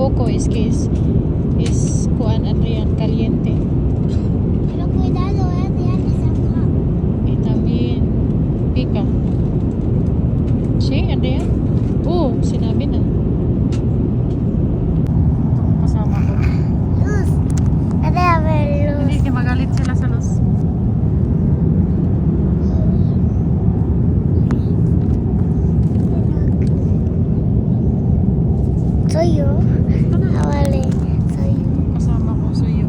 buko is kuan Adrian caliente. Pero cuidado, Adrian is hot. Vitamin. Pika. Si Adrian? Oo, sinabi na. Itong kasama ko. Luz. Adrian will lose. Hindi, magalit sila sa Luz. Soyo. Ito na. Awali. Soyo. Kasama ko. Suyo.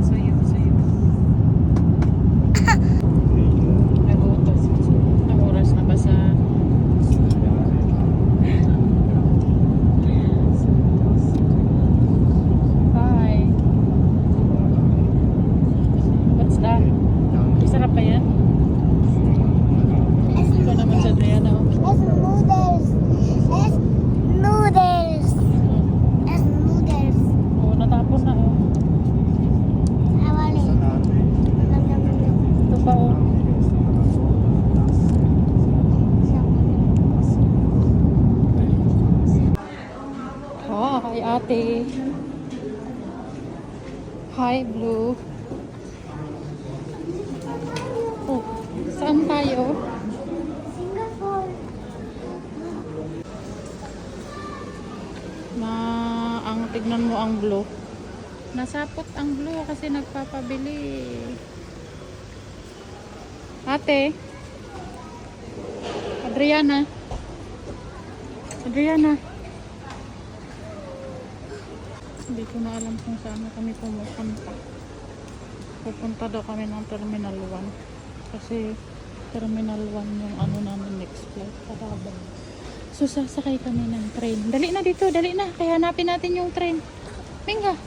Nagutos. Ang oras na ba sa... Hi. What's that? Masarap pa yan? Ikaw naman sa Adriana. Es noodles. Es noodles. Es noodles. Oo, natapon na. Oh. Awali. Ito pa oh. Oh, hi ate. Hi Blue. Oh, saan tayo? Singapore. Tignan mo ang Blue. Nasapot ang Blue kasi nagpapabili. Ate. Adriana. Hindi ko na alam kung saan kami pumupunta. Pupunta daw kami ng Terminal 1. Kasi Terminal 1 yung ano namin next flight. Padabang. So sasakay kami ng train. Dali na dito, dali na. Kaya hanapin natin yung train. Minga.